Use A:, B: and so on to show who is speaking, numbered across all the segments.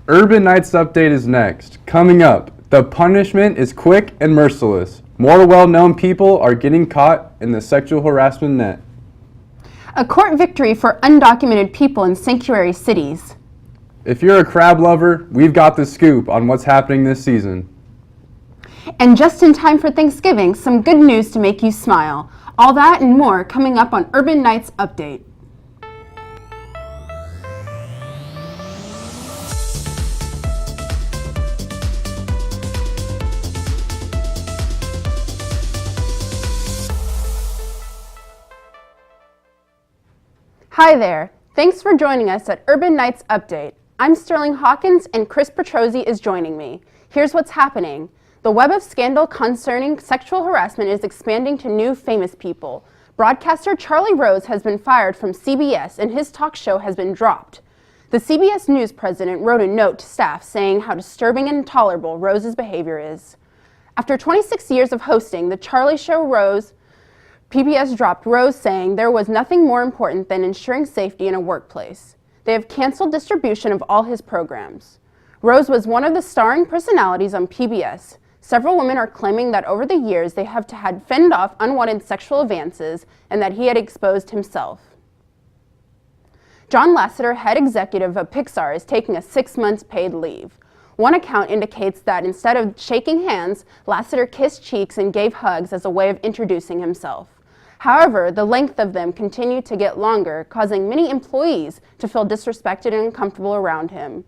A: Urban Knights Update is next. Coming up, the punishment is quick and merciless. More well-known people are getting caught in the sexual harassment net.
B: A court victory for undocumented people in sanctuary cities.
A: If you're a crab lover, we've got the scoop on what's happening this season.
B: And just in time for Thanksgiving, some good news to make you smile. All that and more coming up on Urban Knights Update. Hi there. Thanks for joining us at Urban Knights Update. I'm Sterling Hawkins and Chris Petrozzi is joining me. Here's what's happening. The web of scandal concerning sexual harassment is expanding to new famous people. Broadcaster Charlie Rose has been fired from CBS and his talk show has been dropped. The CBS News president wrote a note to staff saying how disturbing and intolerable Rose's behavior is. After 26 years of hosting The Charlie Show, PBS dropped Rose, saying there was nothing more important than ensuring safety in a workplace. They have canceled distribution of all his programs. Rose was one of the starring personalities on PBS. Several women are claiming that over the years they have had fended off unwanted sexual advances and that he had exposed himself. John Lasseter, head executive of Pixar, is taking a 6 months paid leave. One account indicates that instead of shaking hands, Lasseter kissed cheeks and gave hugs as a way of introducing himself. However, the length of them continued to get longer, causing many employees to feel disrespected and uncomfortable around him.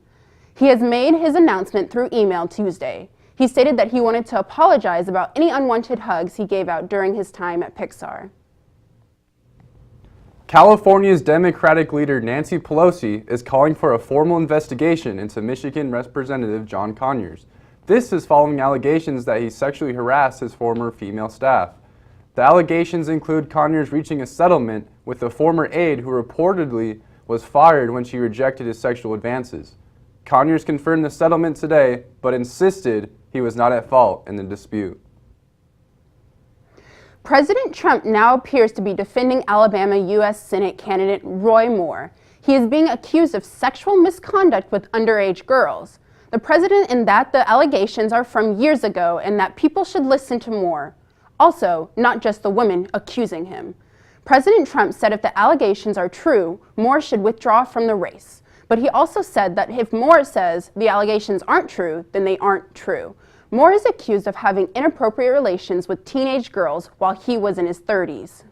B: He has made his announcement through email Tuesday. He stated that he wanted to apologize about any unwanted hugs he gave out during his time at Pixar.
A: California's Democratic leader Nancy Pelosi is calling for a formal investigation into Michigan Representative John Conyers. This is following allegations that he sexually harassed his former female staff. The allegations include Conyers reaching a settlement with a former aide who reportedly was fired when she rejected his sexual advances. Conyers confirmed the settlement today, but insisted he was not at fault in the dispute.
B: President Trump now appears to be defending Alabama U.S. Senate candidate Roy Moore. He is being accused of sexual misconduct with underage girls. The president and that the allegations are from years ago and that people should listen to Moore. Also, not just the women accusing him. President Trump said if the allegations are true, Moore should withdraw from the race. But he also said that if Moore says the allegations aren't true, then they aren't true. Moore is accused of having inappropriate relations with teenage girls while he was in his 30s.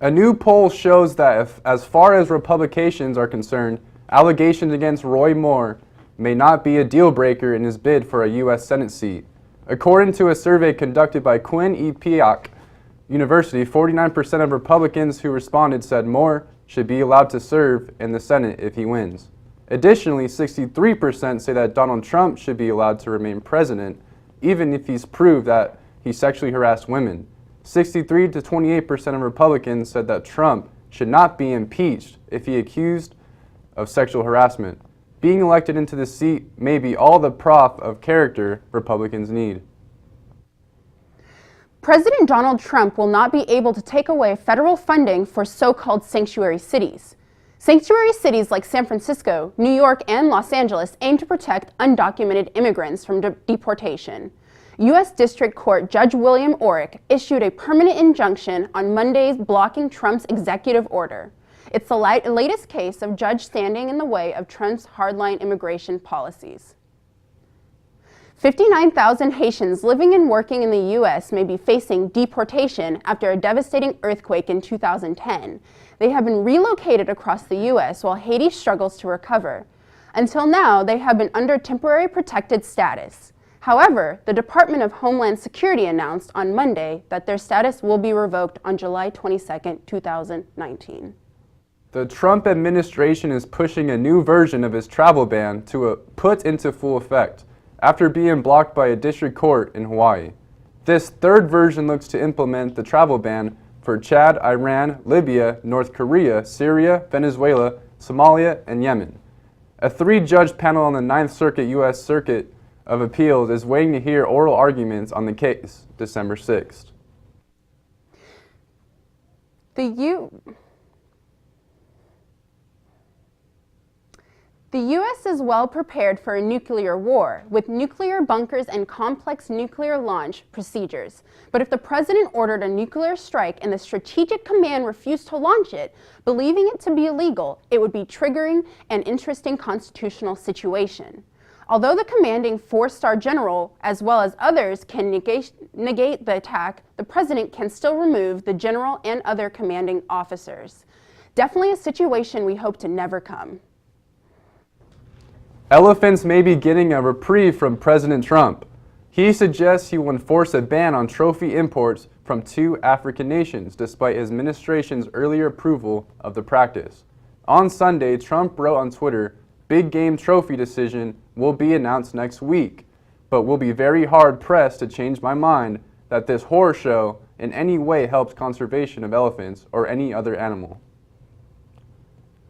A: A new poll shows that as far as Republicans are concerned, allegations against Roy Moore may not be a deal breaker in his bid for a U.S. Senate seat. According to a survey conducted by Quinnipiac University, 49% of Republicans who responded said Moore should be allowed to serve in the Senate if he wins. Additionally, 63% say that Donald Trump should be allowed to remain president, even if he's proved that he sexually harassed women. 63 to 28% of Republicans said that Trump should not be impeached if he accused of sexual harassment. Being elected into the seat may be all the proof of character Republicans need.
B: President Donald Trump will not be able to take away federal funding for so-called sanctuary cities. Sanctuary cities like San Francisco, New York, and Los Angeles aim to protect undocumented immigrants from deportation. U.S. District Court Judge William Orrick issued a permanent injunction on Monday blocking Trump's executive order. It's the latest case of judge standing in the way of Trump's hardline immigration policies. 59,000 Haitians living and working in the U.S. may be facing deportation after a devastating earthquake in 2010. They have been relocated across the U.S. while Haiti struggles to recover. Until now, they have been under temporary protected status. However, the Department of Homeland Security announced on Monday that their status will be revoked on July 22, 2019.
A: The Trump administration is pushing a new version of his travel ban to put into full effect after being blocked by a district court in Hawaii. This third version looks to implement the travel ban for Chad, Iran, Libya, North Korea, Syria, Venezuela, Somalia, and Yemen. A 3-judge panel on the 9th Circuit U.S. Circuit of Appeals is waiting to hear oral arguments on the case December 6th.
B: The U.S. is well prepared for a nuclear war, with nuclear bunkers and complex nuclear launch procedures. But if the president ordered a nuclear strike and the Strategic Command refused to launch it, believing it to be illegal, it would be triggering an interesting constitutional situation. Although the commanding four-star general, as well as others, can negate the attack, the president can still remove the general and other commanding officers. Definitely a situation we hope to never come.
A: Elephants may be getting a reprieve from President Trump. He suggests he will enforce a ban on trophy imports from 2 African nations, despite his administration's earlier approval of the practice. On Sunday, Trump wrote on Twitter, "Big game trophy decision will be announced next week, but will be very hard-pressed to change my mind that this horror show in any way helps conservation of elephants or any other animal."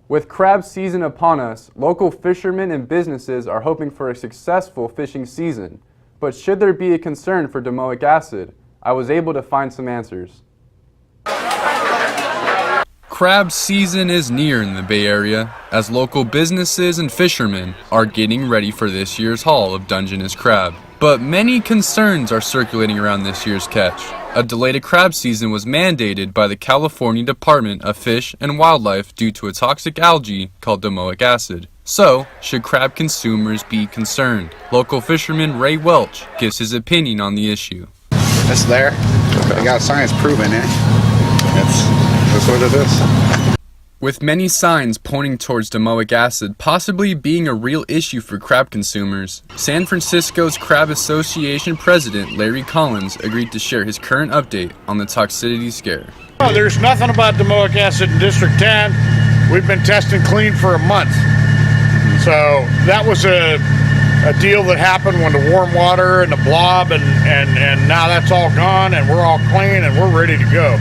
A: With crab season upon us, local fishermen and businesses are hoping for a successful fishing season. But should there be a concern for domoic acid? I was able to find some answers.
C: Crab season is near in the Bay Area, as local businesses and fishermen are getting ready for this year's haul of Dungeness crab. But many concerns are circulating around this year's catch. A delayed crab season was mandated by the California Department of Fish and Wildlife due to a toxic algae called domoic acid. So, should crab consumers be concerned? Local fisherman Ray Welch gives his opinion on the issue.
D: It's there. They got science proving it. That's what it is.
C: With many signs pointing towards domoic acid possibly being a real issue for crab consumers, San Francisco's Crab Association president Larry Collins agreed to share his current update on the toxicity scare.
E: Oh, there's nothing about domoic acid in District 10. We've been testing clean for a month. So that was a deal that happened when the warm water and the blob and now that's all gone and we're all clean and we're ready to go.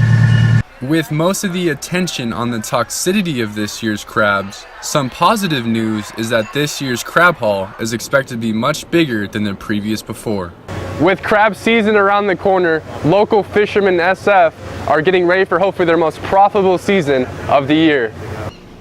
C: With most of the attention on the toxicity of this year's crabs, some positive news is that this year's crab haul is expected to be much bigger than the previous before.
A: With crab season around the corner, local fishermen in SF are getting ready for hopefully their most profitable season of the year.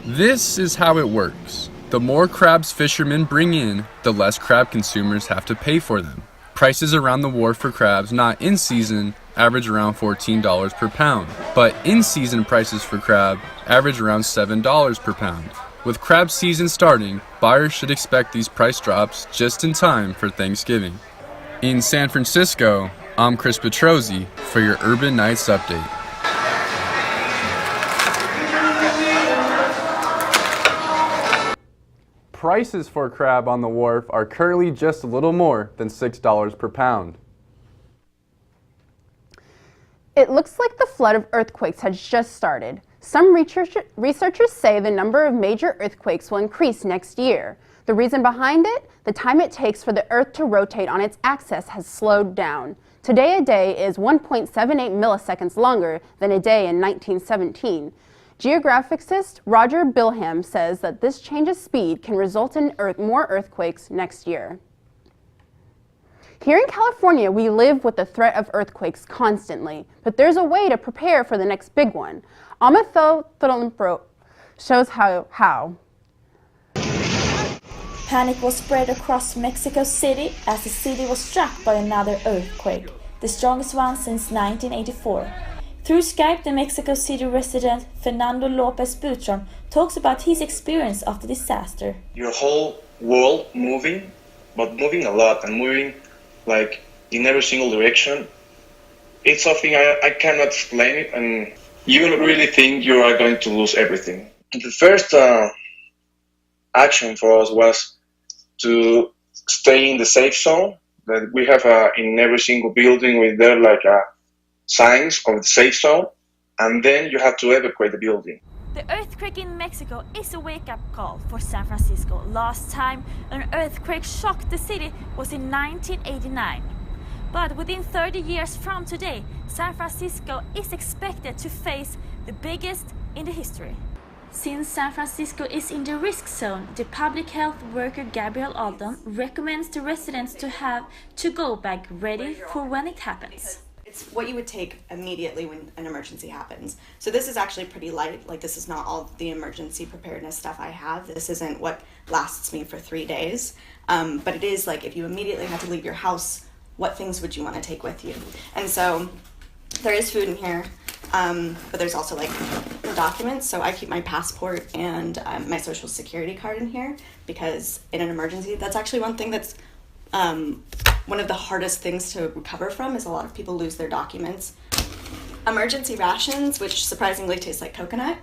C: This is how it works. The more crabs fishermen bring in, the less crab consumers have to pay for them. Prices around the wharf for crabs not in season average around $14 per pound, but in-season prices for crab average around $7 per pound. With crab season starting, buyers should expect these price drops just in time for Thanksgiving. In San Francisco, I'm Chris Petrozzi for your Urban Nights Update.
A: Prices for crab on the wharf are currently just a little more than $6 per pound.
B: It looks like the flood of earthquakes has just started. Some researchers say the number of major earthquakes will increase next year. The reason behind it? The time it takes for the Earth to rotate on its axis has slowed down. Today a day is 1.78 milliseconds longer than a day in 1917. Geographicist Roger Bilham says that this change of speed can result in more earthquakes next year. Here in California, we live with the threat of earthquakes constantly, but there's a way to prepare for the next big one. Amathil Thilenbro shows how.
F: Panic was spread across Mexico City as the city was struck by another earthquake, the strongest one since 1984. Through Skype, the Mexico City resident Fernando Lopez Buchon talks about his experience of the disaster.
G: Your whole world moving, but moving a lot and moving like in every single direction. It's something I cannot explain it, and you really think you are going to lose everything. The first action for us was to stay in the safe zone that we have in every single building with there like signs of the safe zone, and then you have to evacuate the building.
F: The earthquake in Mexico is a wake-up call for San Francisco. Last time an earthquake shocked the city was in 1989. But within 30 years from today, San Francisco is expected to face the biggest in the history. Since San Francisco is in the risk zone, the public health worker Gabriel Aldon recommends the residents to have to-go bag ready for when it happens.
H: it's what you would take immediately when an emergency happens. So this is actually pretty light. Like, this is not all the emergency preparedness stuff I have. This isn't what lasts me for 3 days. But it is like, if you immediately had to leave your house, what things would you want to take with you? And so there is food in here, but there's also like documents. So I keep my passport and my social security card in here, because in an emergency, that's actually one thing that's one of the hardest things to recover from, is a lot of people lose their documents. Emergency rations, which surprisingly taste like coconut,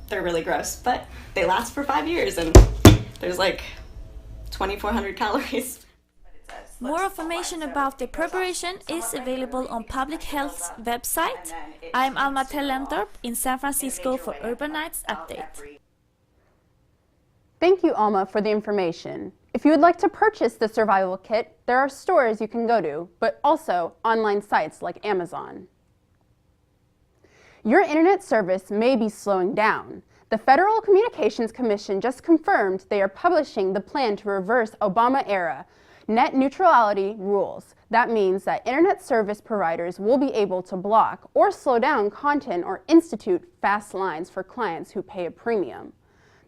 H: they're really gross, but they last for 5 years, and there's like 2,400 calories.
F: More information about the preparation is available on Public Health's website. I'm Alma Tellentorp in San Francisco for Urban Nights Update.
B: Thank you, Alma, for the information. If you would like to purchase the survival kit, there are stores you can go to, but also online sites like Amazon. Your internet service may be slowing down. The Federal Communications Commission just confirmed they are publishing the plan to reverse Obama-era net neutrality rules. That means that internet service providers will be able to block or slow down content or institute fast lines for clients who pay a premium.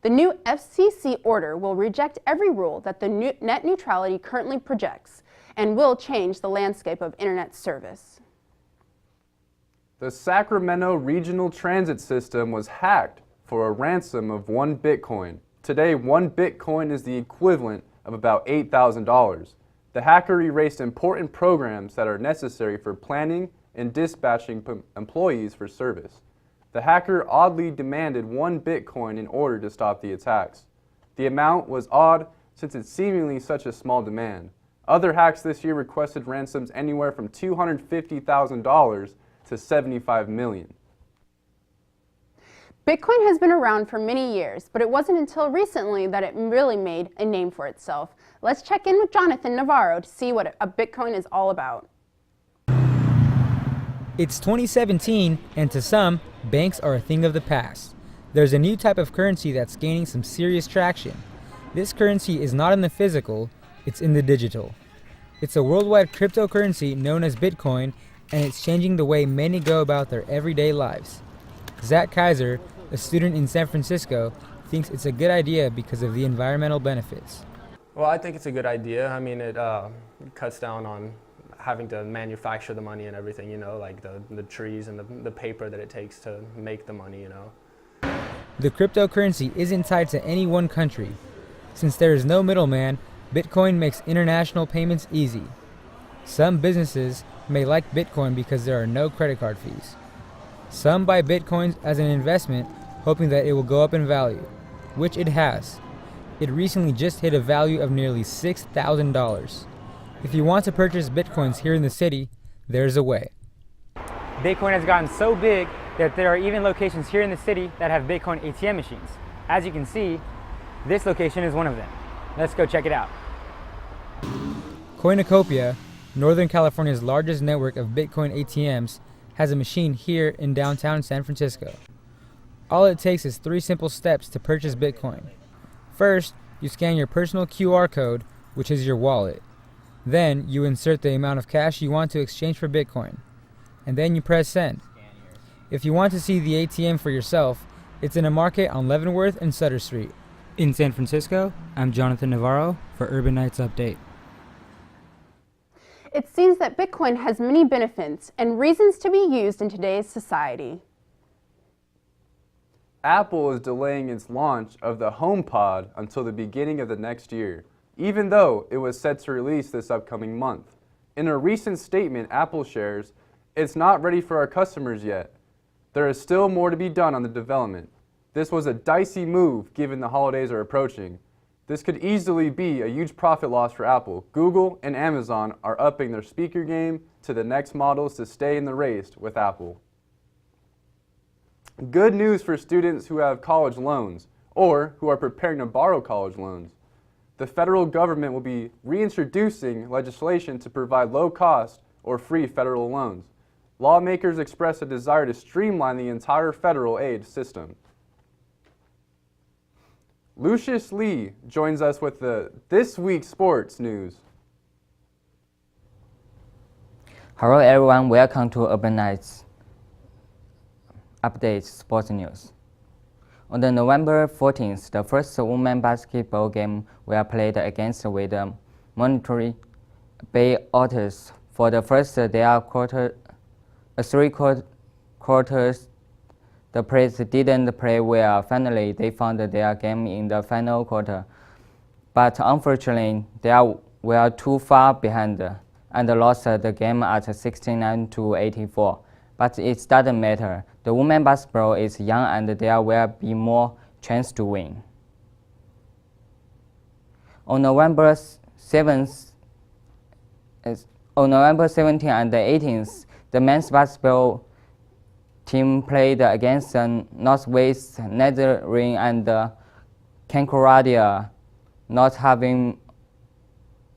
B: The new FCC order will reject every rule that the net neutrality currently projects and will change the landscape of internet service.
A: The Sacramento Regional Transit System was hacked for a ransom of 1 Bitcoin. Today, 1 Bitcoin is the equivalent of about $8,000. The hacker erased important programs that are necessary for planning and dispatching employees for service. The hacker oddly demanded 1 Bitcoin in order to stop the attacks. The amount was odd since it's seemingly such a small demand. Other hacks this year requested ransoms anywhere from $250,000 to $75 million.
B: Bitcoin has been around for many years, but it wasn't until recently that it really made a name for itself. Let's check in with Jonathan Navarro to see what a Bitcoin is all about.
I: It's 2017, and to some, banks are a thing of the past. There's a new type of currency that's gaining some serious traction. This currency is not in the physical, it's in the digital. It's a worldwide cryptocurrency known as Bitcoin, and it's changing the way many go about their everyday lives. Zach Kaiser, a student in San Francisco, thinks it's a good idea because of the environmental benefits.
J: Well, I think it's a good idea. I mean, it cuts down on having to manufacture the money and everything, you know, like the trees and the paper that it takes to make the money, you know.
I: The cryptocurrency isn't tied to any one country. Since there is no middleman, Bitcoin makes international payments easy. Some businesses may like Bitcoin because there are no credit card fees. Some buy Bitcoins as an investment, hoping that it will go up in value, which it has. It recently just hit a value of nearly $6,000. If you want to purchase Bitcoins here in the city, there's a way.
K: Bitcoin has gotten so big that there are even locations here in the city that have Bitcoin ATM machines. As you can see, this location is one of them. Let's go check it out.
I: Coinocopia, Northern California's largest network of Bitcoin ATMs, has a machine here in downtown San Francisco. All it takes is 3 simple steps to purchase Bitcoin. First, you scan your personal QR code, which is your wallet. Then, you insert the amount of cash you want to exchange for Bitcoin. And then you press send. If you want to see the ATM for yourself, it's in a market on Leavenworth and Sutter Street. In San Francisco, I'm Jonathan Navarro for Urban Nights Update.
B: It seems that Bitcoin has many benefits and reasons to be used in today's society.
A: Apple is delaying its launch of the HomePod until the beginning of the next year, even though it was set to release this upcoming month. In a recent statement, Apple shares, "It's not ready for our customers yet. There is still more to be done on the development. This was a dicey move given the holidays are approaching. This could easily be a huge profit loss for Apple. Google and Amazon are upping their speaker game to the next models to stay in the race with Apple." Good news for students who have college loans or who are preparing to borrow college loans. The federal government will be reintroducing legislation to provide low-cost or free federal loans. Lawmakers expressed a desire to streamline the entire federal aid system. Lucius Lee joins us with this week's sports news.
L: Hello everyone, welcome to Urban Nights Update Sports News. On the November 14th, the first women's basketball game were played against with the Monterey Bay Otters. For the first three quarters, the players didn't play well. Finally, they found their game in the final quarter. But unfortunately, they were too far behind and lost the game at 69-84. But it doesn't matter. The women's basketball is young and there will be more chance to win. On November 17th and 18th, the men's basketball team played against Northwest Netherlands and Concordia. Not having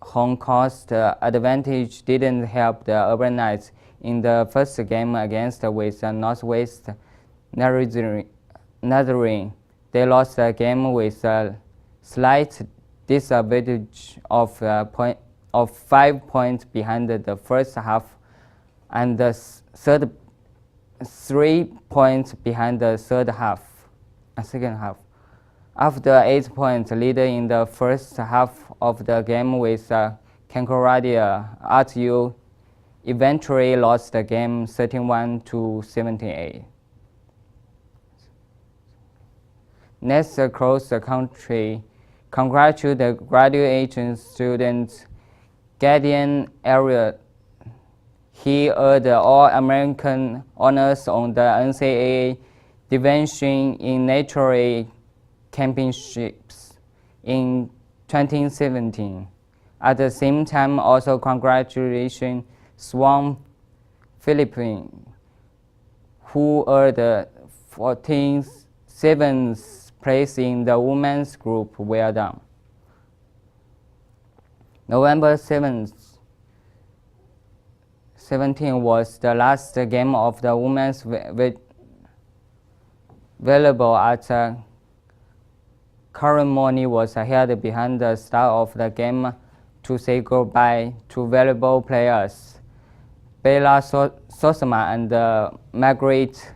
L: home court advantage didn't help the Urban Knights in the first game against with Northwest Netherlands. They lost the game with a slight disadvantage of 5 points behind the first half and 3 points behind the second half. After 8 points lead in the first half of the game with Concordia, RTU eventually lost the game 31-78. Next, across the country, congratulate the graduation student Gideon Elliott. He earned the All-American honors on the NCAA Division in Nature Championships in 2017. At the same time, also congratulations Swan Philippines, who earned the 47th place in the women's group. Well done. November 17th was the last game of the women's volleyball at ceremony was held behind the start of the game to say goodbye to volleyball players Bella Sosama and Margaret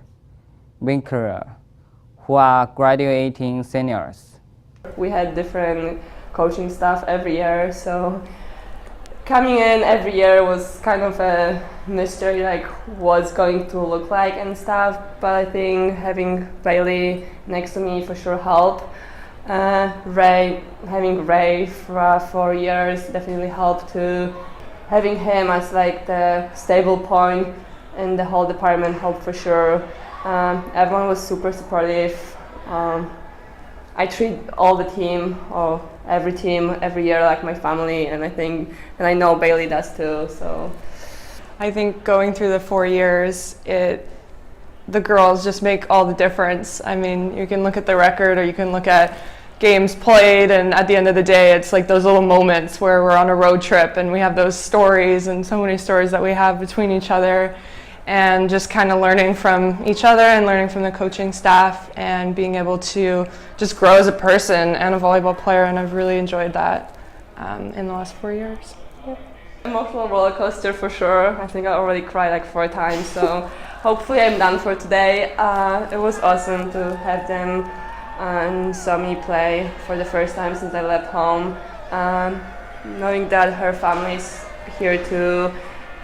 L: Winkler, who are graduating seniors.
M: We had different coaching staff every year, so coming in every year was kind of a mystery, like what's going to look like and stuff, but I think having Bailey next to me for sure helped. Having Ray for 4 years definitely helped too. Having him as like the stable point in the whole department helped for sure. Everyone was super supportive. I treat all the team, or every team, every year like my family, and I know Bailey does too. So
N: I think going through the 4 years, the girls just make all the difference. I mean, you can look at the record or you can look at games played, and at the end of the day, it's like those little moments where we're on a road trip and we have those stories, and so many stories that we have between each other, and just kind of learning from each other and learning from the coaching staff and being able to just grow as a person and a volleyball player, and I've really enjoyed that in the last 4 years. Yeah.
M: Emotional roller coaster for sure. I think I already cried like 4 times, so hopefully I'm done for today. It was awesome to have them and saw me play for the first time since I left home. Knowing that her family's here too,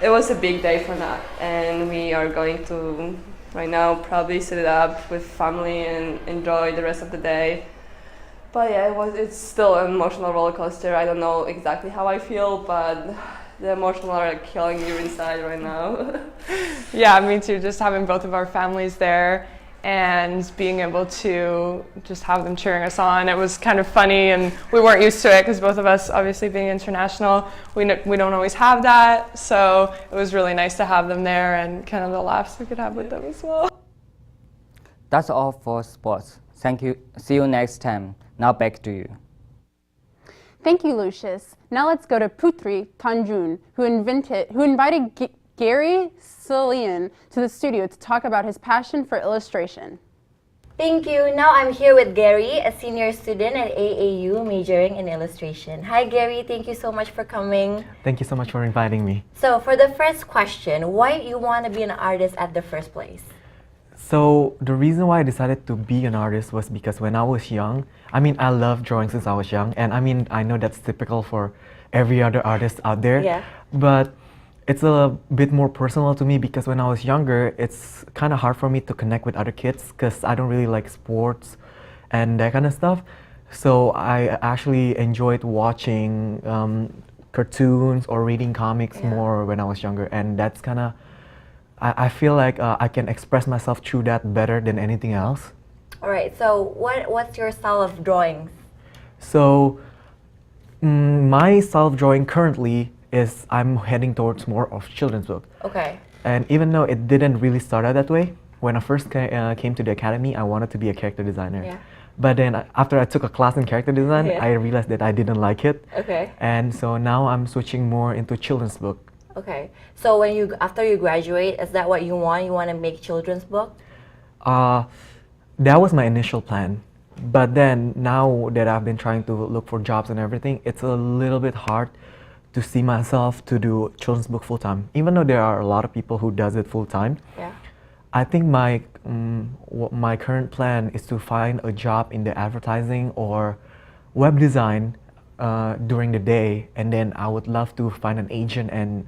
M: it was a big day for that, and we are going to right now probably set it up with family and enjoy the rest of the day. But yeah, it's still an emotional roller coaster. I don't know exactly how I feel, but the emotional are like killing you inside right now.
N: Yeah, me too. Just having both of our families there and being able to just have them cheering us on. It was kind of funny, and we weren't used to it because both of us, obviously being international, we don't always have that. So it was really nice to have them there and kind of the laughs we could have with them as well.
L: That's all for sports. Thank you. See you next time. Now back to you.
B: Thank you, Lucius. Now let's go to Putri Tanjun, who invited Gary Cillian to the studio to talk about his passion for illustration.
O: Thank you. Now I'm here with Gary, a senior student at AAU majoring in illustration. Hi Gary, thank you so much for coming.
P: Thank you so much for inviting me.
O: So for the first question, why you want to be an artist at the first place?
P: So the reason why I decided to be an artist was because when I was young, I love drawing since I was young, and I know that's typical for every other artist out there.
O: Yeah.
P: But it's a bit more personal to me because when I was younger, it's kind of hard for me to connect with other kids because I don't really like sports and that kind of stuff. So I actually enjoyed watching cartoons or reading comics more when I was younger, and that's kind of, I feel like I can express myself through that better than anything else.
O: All right, so what's your style of drawings?
P: So my style of drawing currently is I'm heading towards more of children's book.
O: Okay.
P: And even though it didn't really start out that way, when I first came to the academy, I wanted to be a character designer.
O: Yeah.
P: But then after I took a class in character design,
O: Yeah.
P: I realized that I didn't like it.
O: Okay.
P: And so now I'm switching more into children's book.
O: Okay. So after you graduate, is that what you want? You want to make children's book?
P: That was my initial plan. But then now that I've been trying to look for jobs and everything, it's a little bit hard to see myself to do children's book full time. Even though there are a lot of people who does it full time.
O: Yeah.
P: I think my current plan is to find a job in the advertising or web design during the day, and then I would love to find an agent and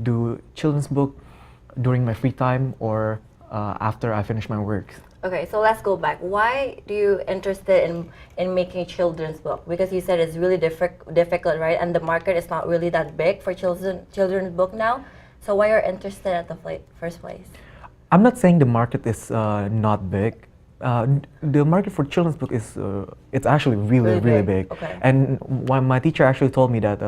P: do children's book during my free time or after I finish my work.
O: Okay, so let's go back. Why do you interested in making children's book? Because you said it's really difficult, right? And the market is not really that big for children's book now. So why you're interested at the first place?
P: I'm not saying the market is not big. The market for children's book is it's actually really big.
O: Okay.
P: And when my teacher actually told me that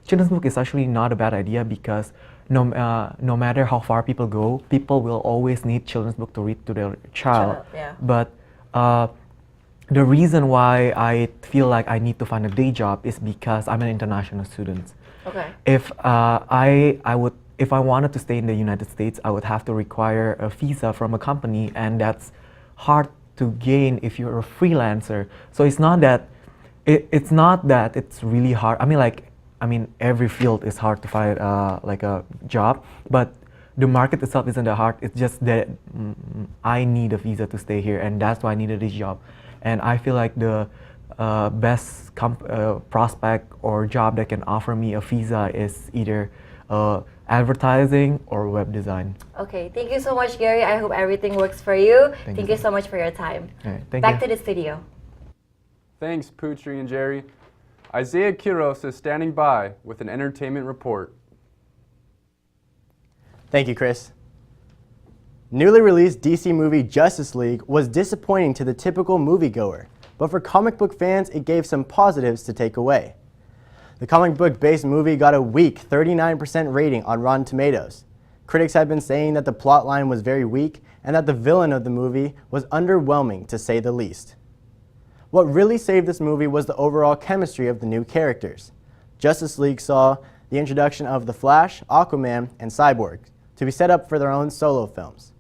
P: children's book is actually not a bad idea because no matter how far people go, people will always need children's book to read to their child.
O: Yeah.
P: But the reason why I feel like I need to find a day job is because I'm an international student.
O: Okay.
P: If if I wanted to stay in the United States, I would have to require a visa from a company, and that's hard to gain if you're a freelancer. So it's not that it's really hard. I mean every field is hard to find like a job, but the market itself isn't that hard. It's just that I need a visa to stay here, and that's why I needed this job. And I feel like the best prospect or job that can offer me a visa is either advertising or web design.
O: Okay, thank you so much, Gary. I hope everything works for you.
P: Thank
O: you so much for your time.
P: All right, thank
O: Back
P: you.
O: to the studio.
A: Thanks, Putri and Jerry. Isaiah Quiros is standing by with an entertainment report.
Q: Thank you, Chris. Newly released DC movie Justice League was disappointing to the typical moviegoer, but for comic book fans, it gave some positives to take away. The comic book-based movie got a weak 39% rating on Rotten Tomatoes. Critics have been saying that the plotline was very weak and that the villain of the movie was underwhelming, to say the least. What really saved this movie was the overall chemistry of the new characters. Justice League saw the introduction of The Flash, Aquaman, and Cyborg to be set up for their own solo films.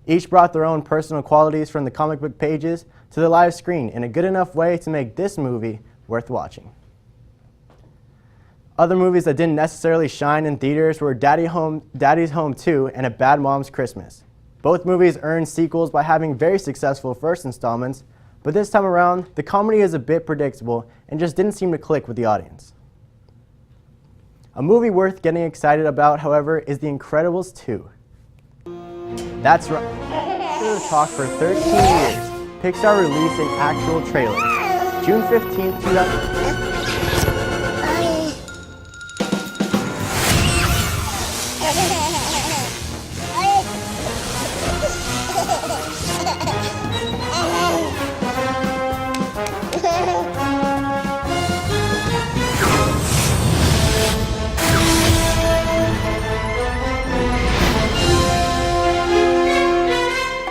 Q: Each brought their own personal qualities from the comic book pages to the live screen in a good enough way to make this movie worth watching. Other movies that didn't necessarily shine in theaters were Daddy's Home 2 and A Bad Mom's Christmas. Both movies earned sequels by having very successful first installments, but this time around, the comedy is a bit predictable and just didn't seem to click with the audience. A movie worth getting excited about, however, is The Incredibles 2. That's right. After the talk for 13 years, Pixar released an actual trailer. June 15th, 2000.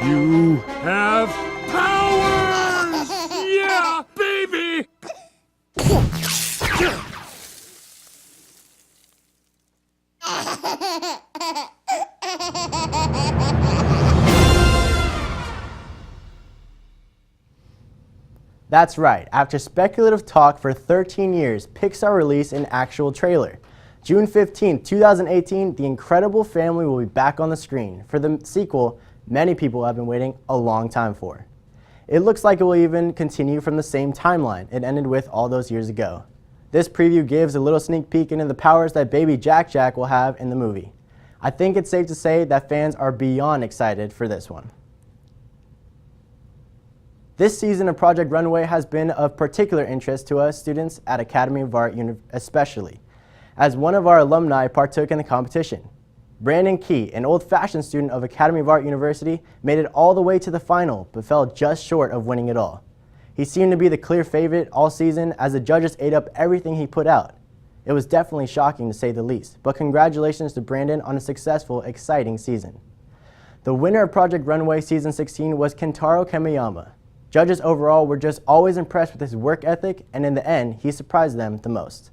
R: You have powers! Yeah, baby!
Q: That's right, after speculative talk for 13 years, Pixar released an actual trailer. June 15, 2018, The Incredible Family will be back on the screen for the sequel many people have been waiting a long time for. It looks like it will even continue from the same timeline it ended with all those years ago. This preview gives a little sneak peek into the powers that baby Jack will have in the movie. I think it's safe to say that fans are beyond excited for this one. This season of Project Runway has been of particular interest to us students at Academy of Art especially, as one of our alumni partook in the competition. Brandon Key, an old-fashioned student of Academy of Art University, made it all the way to the final, but fell just short of winning it all. He seemed to be the clear favorite all season as the judges ate up everything he put out. It was definitely shocking to say the least, but congratulations to Brandon on a successful, exciting season. The winner of Project Runway Season 16 was Kentaro Kamiyama. Judges overall were just always impressed with his work ethic, and in the end, he surprised them the most.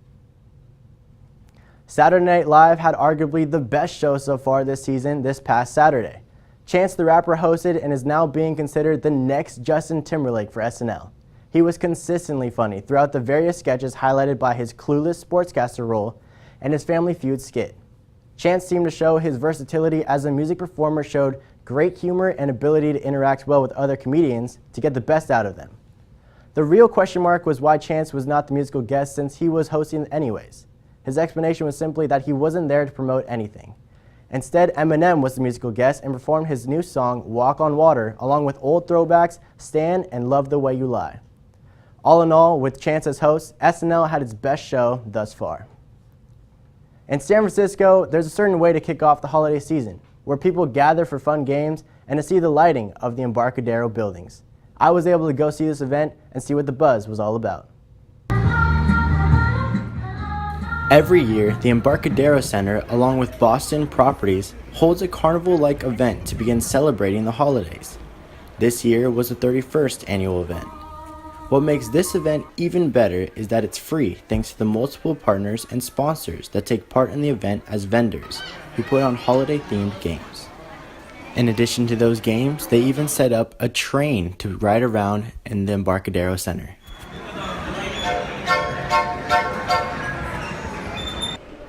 Q: Saturday Night Live had arguably the best show so far this season this past Saturday. Chance the Rapper hosted and is now being considered the next Justin Timberlake for SNL. He was consistently funny throughout the various sketches highlighted by his clueless sportscaster role and his Family Feud skit. Chance seemed to show his versatility as a music performer, showed great humor and ability to interact well with other comedians to get the best out of them. The real question mark was why Chance was not the musical guest since he was hosting anyways. His explanation was simply that he wasn't there to promote anything. Instead, Eminem was the musical guest and performed his new song, Walk on Water, along with old throwbacks, Stan and Love the Way You Lie. All in all, with Chance as host, SNL had its best show thus far. In San Francisco, there's a certain way to kick off the holiday season, where people gather for fun games and to see the lighting of the Embarcadero buildings. I was able to go see this event and see what the buzz was all about. Every year, the Embarcadero Center, along with Boston Properties, holds a carnival-like event to begin celebrating the holidays. This year was the 31st annual event. What makes this event even better is that it's free thanks to the multiple partners and sponsors that take part in the event as vendors who put on holiday-themed games. In addition to those games, they even set up a train to ride around in the Embarcadero Center.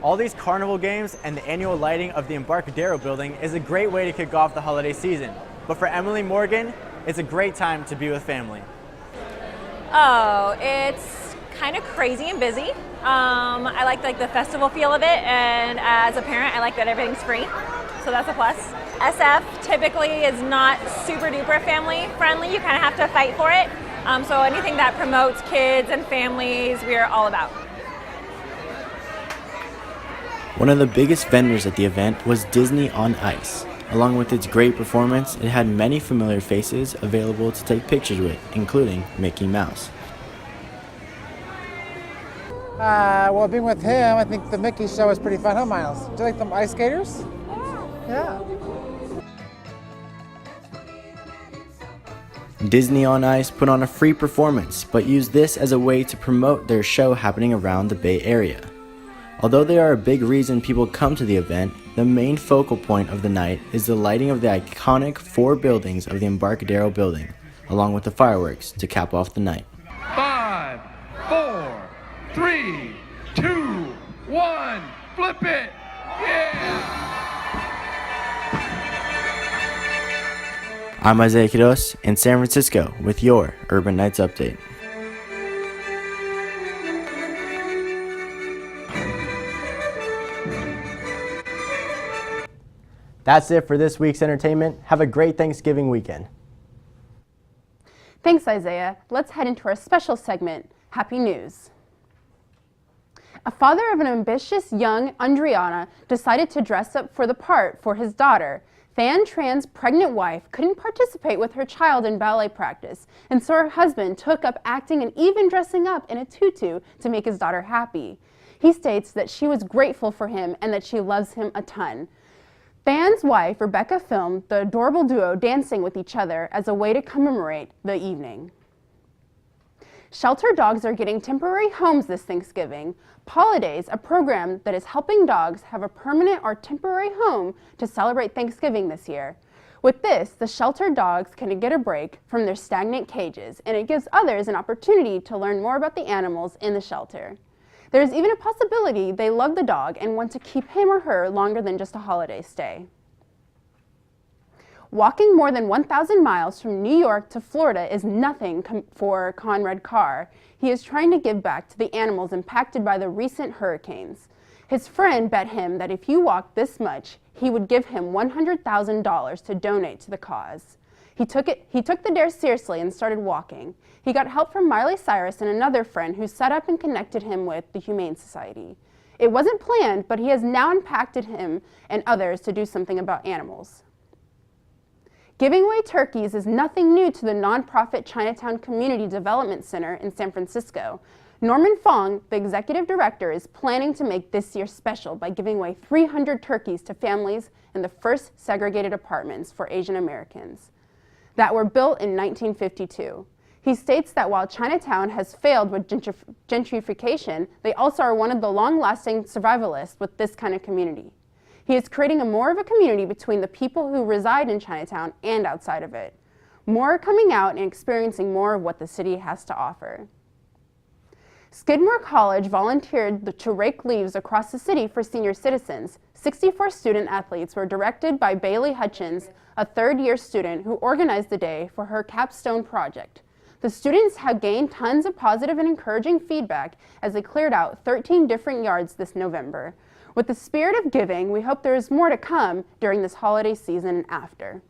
Q: All these carnival games and the annual lighting of the Embarcadero building is a great way to kick off the holiday season. But for Emily Morgan, it's a great time to be with family.
R: Oh, it's kind of crazy and busy. I like the festival feel of it, and as a parent, I like that everything's free, so that's a plus. SF typically is not super duper family friendly. You kind of have to fight for it. So anything that promotes kids and families, we are all about.
Q: One of the biggest vendors at the event was Disney on Ice. Along with its great performance, it had many familiar faces available to take pictures with, including Mickey Mouse.
S: Well, being with him, I think the Mickey show is pretty fun, huh, Miles? Do you like the ice skaters? Yeah.
Q: Disney on Ice put on a free performance, but used this as a way to promote their show happening around the Bay Area. Although they are a big reason people come to the event, the main focal point of the night is the lighting of the iconic 4 buildings of the Embarcadero building, along with the fireworks to cap off the night.
T: 5, 4, 3, 2, 1, flip it! Yeah!
Q: I'm Isaiah Quiroz in San Francisco with your Urban Nights Update. That's it for this week's entertainment. Have a great Thanksgiving weekend.
B: Thanks, Isaiah. Let's head into our special segment, Happy News. A father of an ambitious young Andriana decided to dress up for the part for his daughter. Fan Tran's pregnant wife couldn't participate with her child in ballet practice, and so her husband took up acting and even dressing up in a tutu to make his daughter happy. He states that she was grateful for him and that she loves him a ton. Fan's wife, Rebecca, filmed the adorable duo dancing with each other as a way to commemorate the evening. Shelter dogs are getting temporary homes this Thanksgiving. Holidays, a program that is helping dogs have a permanent or temporary home to celebrate Thanksgiving this year. With this, the shelter dogs can get a break from their stagnant cages, and it gives others an opportunity to learn more about the animals in the shelter. There's even a possibility they love the dog and want to keep him or her longer than just a holiday stay. Walking more than 1,000 miles from New York to Florida is nothing for Conrad Carr. He is trying to give back to the animals impacted by the recent hurricanes. His friend bet him that if you walked this much, he would give him $100,000 to donate to the cause. He took the dare seriously and started walking. He got help from Miley Cyrus and another friend who set up and connected him with the Humane Society. It wasn't planned, but he has now impacted him and others to do something about animals. Giving away turkeys is nothing new to the nonprofit Chinatown Community Development Center in San Francisco. Norman Fong, the executive director, is planning to make this year special by giving away 300 turkeys to families in the first segregated apartments for Asian Americans that were built in 1952. He states that while Chinatown has failed with gentrification, they also are one of the long-lasting survivalists with this kind of community. He is creating more of a community between the people who reside in Chinatown and outside of it. More are coming out and experiencing more of what the city has to offer. Skidmore College volunteered to rake leaves across the city for senior citizens. 64 student athletes were directed by Bailey Hutchins, a third-year student who organized the day for her capstone project. The students have gained tons of positive and encouraging feedback as they cleared out 13 different yards this November. With the spirit of giving, we hope there is more to come during this holiday season and after.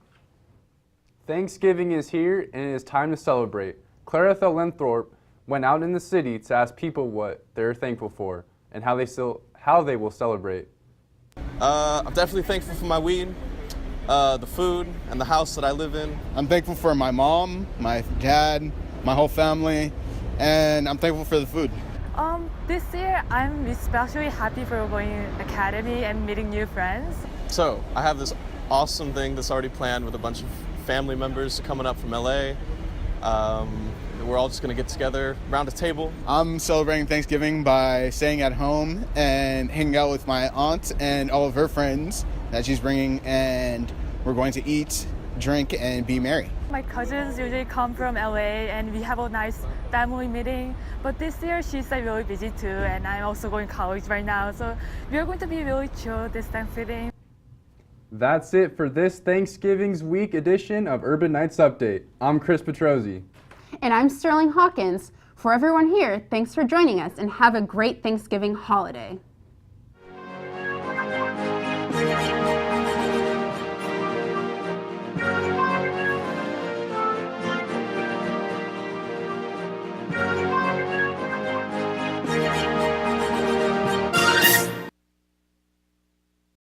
A: Thanksgiving is here and it is time to celebrate. Claretha Lenthorpe went out in the city to ask people what they're thankful for and how they will celebrate.
U: I'm definitely thankful for my weed, the food, and the house that I live in.
D: I'm thankful for my mom, my dad, my whole family, and I'm thankful for the food.
V: This year I'm especially happy for going to academy and meeting new friends.
U: So I have this awesome thing that's already planned with a bunch of family members coming up from LA. We're all just gonna get together around a table.
D: I'm celebrating Thanksgiving by staying at home and hanging out with my aunt and all of her friends that she's bringing, and we're going to eat, drink, and be merry.
V: My cousins usually come from LA and we have a nice family meeting, but this year she's really busy too, and I'm also going to college right now, so we're going to be really chill this Thanksgiving.
A: That's it for this Thanksgiving's week edition of Urban Nights Update. I'm Chris Petrozzi.
B: And I'm Sterling Hawkins. For everyone here, thanks for joining us and have a great Thanksgiving holiday.